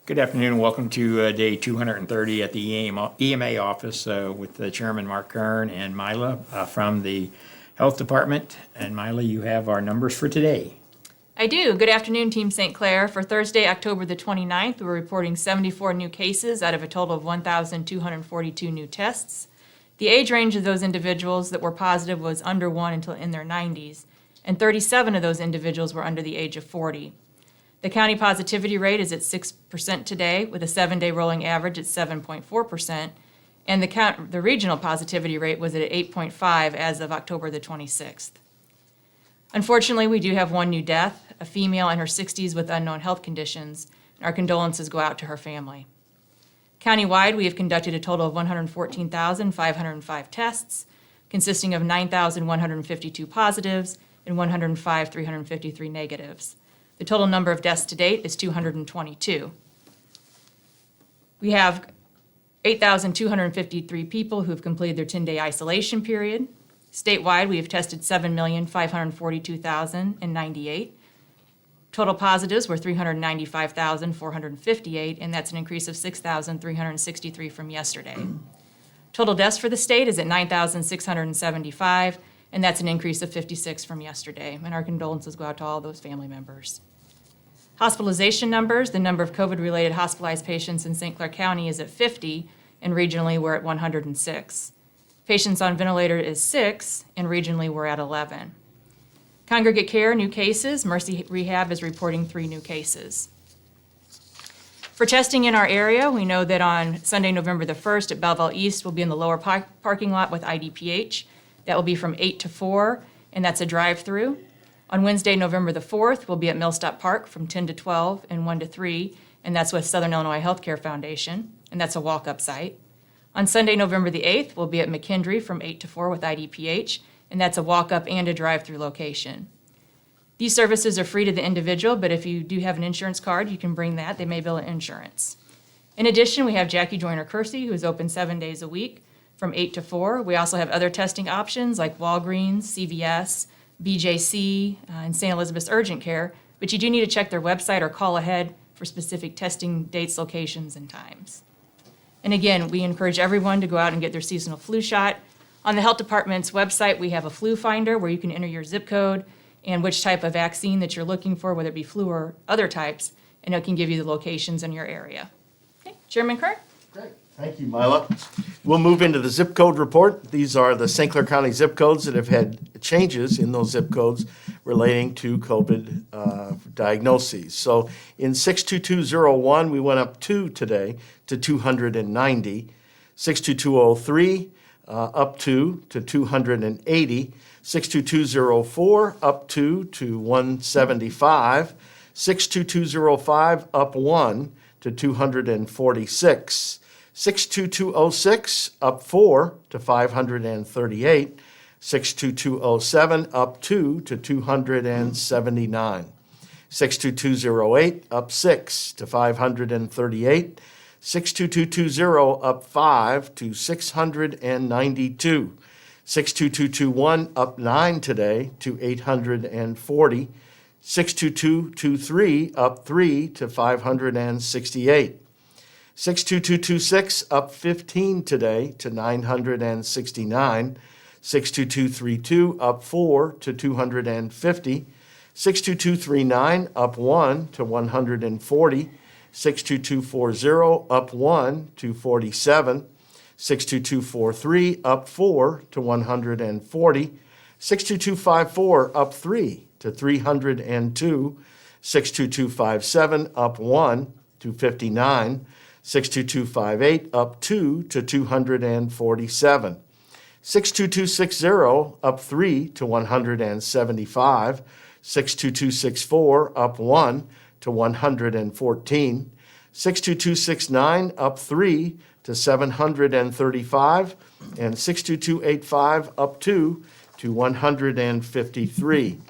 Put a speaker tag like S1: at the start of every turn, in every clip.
S1: Good afternoon and welcome to day 230 at the EMA office with the Chairman Mark Kern and Mila from the Health Department. And Mila, you have our numbers for today.
S2: I do. Good afternoon, Team St. Clair. For Thursday, October the 29th, we're reporting 74 new cases out of a total of 1,242 new tests. The age range of those individuals that were positive was under 1 until in their 90s, and 37 of those individuals were under the age of 40. The county positivity rate is at 6% today, with a 7-day rolling average at 7.4%, and the regional positivity rate was at 8.5 as of October the 26th. Unfortunately, we do have one new death, a female in her 60s with unknown health conditions, and our condolences go out to her family. Countywide, we have conducted a total of 114,505 tests, consisting of 9,152 positives and 105,353 negatives. The total number of deaths to date is 222. We have 8,253 people who have completed their 10-day isolation period. Statewide, we have tested 7,542,098. Total positives were 395,458, and that's an increase of 6,363 from yesterday. Total deaths for the state is at 9,675, and that's an increase of 56 from yesterday. And our condolences go out to all those family members. Hospitalization numbers, the number of COVID-related hospitalized patients in St. Clair County is at 50, and regionally we're at 106. Patients on ventilator is 6, and regionally we're at 11. Congregate care, new cases. Mercy Rehab is reporting 3 new cases. For testing in our area, we know that on Sunday, November the 1st at Belleville East, we'll be in the lower parking lot with IDPH. That will be from 8 to 4, and that's a drive-through. On Wednesday, November the 4th, we'll be at Millstop Park from 10 to 12 and 1 to 3, and that's with Southern Illinois Healthcare Foundation, and that's a walk-up site. On Sunday, November the 8th, we'll be at McKendree from 8 to 4 with IDPH, and that's a walk-up and a drive-through location. These services are free to the individual, but if you do have an insurance card, you can bring that. They may bill insurance. In addition, we have Jackie Joyner Kersey, who is open 7 days a week from 8 to 4. We also have other testing options like Walgreens, CVS, BJC, and St. Elizabeth's Urgent Care, but you do need to check their website or call ahead for specific testing dates, locations, and times. And again, we encourage everyone to go out and get their seasonal flu shot. On the health department's website, we have a flu finder where you can enter your zip code and which type of vaccine that you're looking for, whether it be flu or other types, and it can give you the locations in your area. Okay, Chairman Kern?
S3: Great. Thank you, Mila. We'll move into the zip code report. These are the St. Clair County zip codes that have had changes in those zip codes relating to COVID diagnoses. So in 62201, we went up 2 today to 290. 62203, up 2 to 280. 62204, up 2 to 175. 62205, up 1 to 246. 62206, up 4 to 538. 62207, up 2 to 279. 62208, up 6 to 538. 62220, up 5 to 692. 62221, up 9 today to 840. 62223, up 3 to 568. 62226, up 15 today to 969. 62232, up 4 to 250. 62239, up 1 to 140. 62240, up 1 to 47. 62243, up 4 to 140. 62254, up 3 to 302. 62257, up 1 to 59. 62258, up 2 to 247. 62260, up 3 to 175. 62264, up 1 to 114. 62269, up 3 to 735. And 62285, up 2 to 153.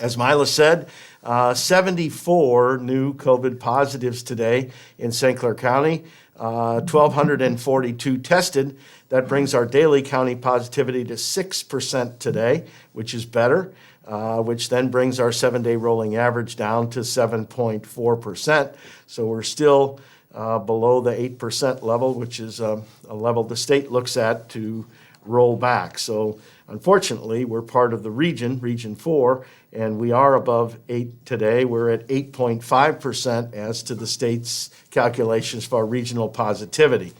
S3: As Mila said, 74 new COVID positives today in St. Clair County, 1,242 tested. That brings our daily county positivity to 6% today, which is better. which then brings our 7-day rolling average down to 7.4%. So we're still below the 8% level, which is a level the state looks at to roll back. So unfortunately, we're part of the Region 4, and we are above 8 today. We're at 8.5% as to the state's calculations for regional positivity.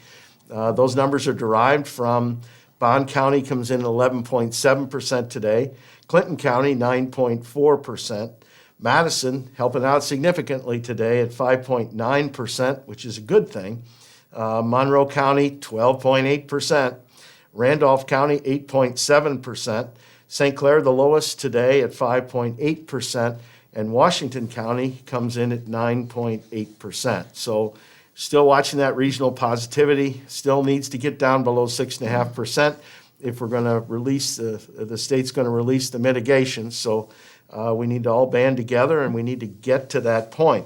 S3: Those numbers are derived from Bond County comes in at 11.7% today, Clinton County 9.4%, Madison helping out significantly today at 5.9%, which is a good thing, Monroe County 12.8%, Randolph County 8.7%, St. Clair the lowest today at 5.8%, and Washington County comes in at 9.8%. So still watching that regional positivity, still needs to get down below 6.5% if we're going to release, the state's going to release the mitigation. So we need to all band together and we need to get to that point.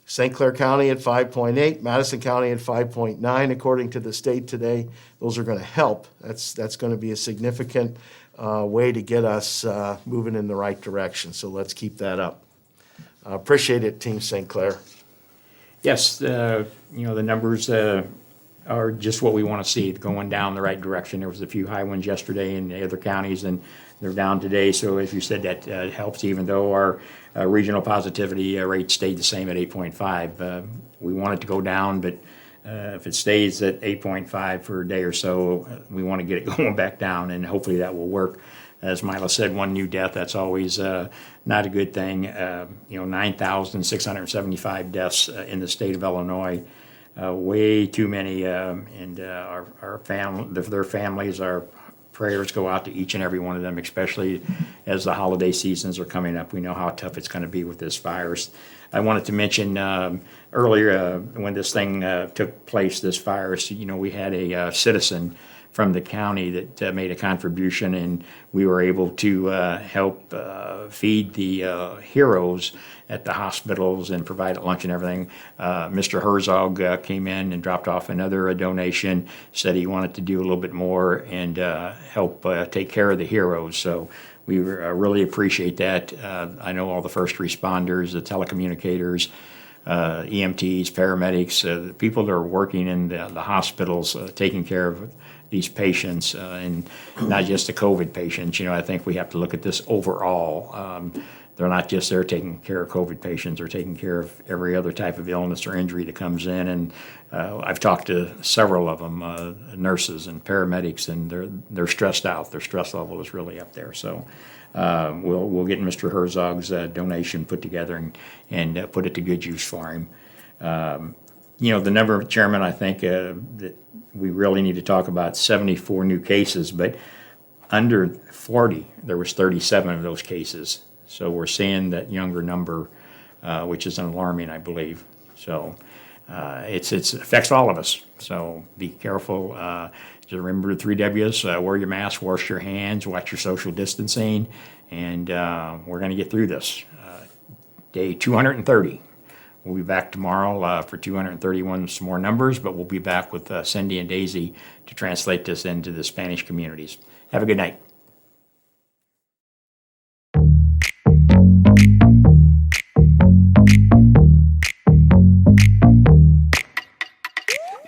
S3: St. Clair County at 5.8, Madison County at 5.9, according to the state today. Those are going to help. That's going to be a significant way to get us moving in the right direction. So let's keep that up. Appreciate it, Team St. Clair.
S1: Yes, the numbers are just what we want to see, going down the right direction. There was a few high ones yesterday in the other counties, and they're down today. So as you said, that helps, even though our regional positivity rate stayed the same at 8.5. We want it to go down, but if it stays at 8.5 for a day or so, we want to get it going back down, and hopefully that will work. As Mila said, one new death, that's always not a good thing. 9,675 deaths in the state of Illinois. Way too many, and their families, our prayers go out to each and every one of them, especially as the holiday seasons are coming up. We know how tough it's going to be with this virus. I wanted to mention earlier when this thing took place, this virus, we had a citizen from the county that made a contribution, and we were able to help feed the heroes at the hospitals and provide lunch and everything. Mr. Herzog came in and dropped off another donation, said he wanted to do a little bit more and help take care of the heroes. So we really appreciate that. I know all the first responders, the telecommunicators, EMTs, paramedics, the people that are working in the hospitals, taking care of these patients, and not just the COVID patients. I think we have to look at this overall. They're not just there taking care of COVID patients, they're taking care of every other type of illness or injury that comes in. And I've talked to several of them, nurses and paramedics, and they're stressed out. Their stress level is really up there. So we'll get Mr. Herzog's donation put together and put it to good use for him. The number, Chairman, I think that we really need to talk about 74 new cases, but under 40, there was 37 of those cases. So we're seeing that younger number, which is alarming, I believe. So it affects all of us. So be careful. Just remember the 3 W's, wear your mask, wash your hands, watch your social distancing, and we're going to get through this. Day 230. We'll be back tomorrow for 231, some more numbers, but we'll be back with Cindy and Daisy to translate this into the Spanish communities. Have a good night.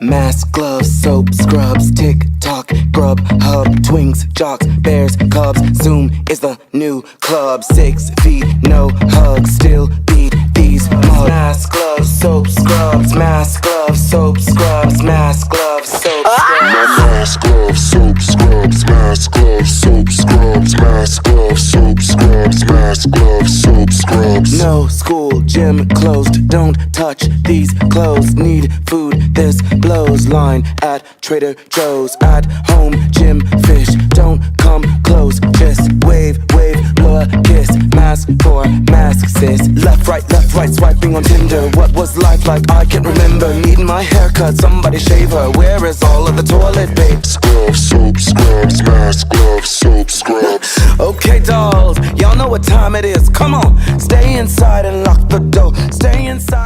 S4: Mask, gloves, soap, scrubs, TikTok, Grubhub, Twinks, Jocks, Bears, Cubs. Zoom is the new club. 6 feet, no hugs, still beat these mugs. Mask, gloves, soap, scrubs. Mask, gloves, soap, scrubs. Mask, gloves, soap, scrubs.
S5: Mask, gloves, soap, scrubs. Mask, gloves, soap, scrubs. Mask, gloves, soap, scrubs. Mask, gloves, soap, scrubs.
S4: No school, gym closed. Don't touch these clothes. Need food, this blows. Line at Trader Joe's. At home, gym, fish. Don't come close. Just wave, blow a kiss. Mask for mask, sis. Left, right, swiping on Tinder. What was life like? I can't remember. Needing my haircut, somebody shave her. Where is all of the toilet paper?
S5: Gloves, soap, scrubs. Mask, gloves, soap, scrubs.
S4: Okay, dolls, y'all know what time it is. Come on, stay inside and lock the door. Stay inside.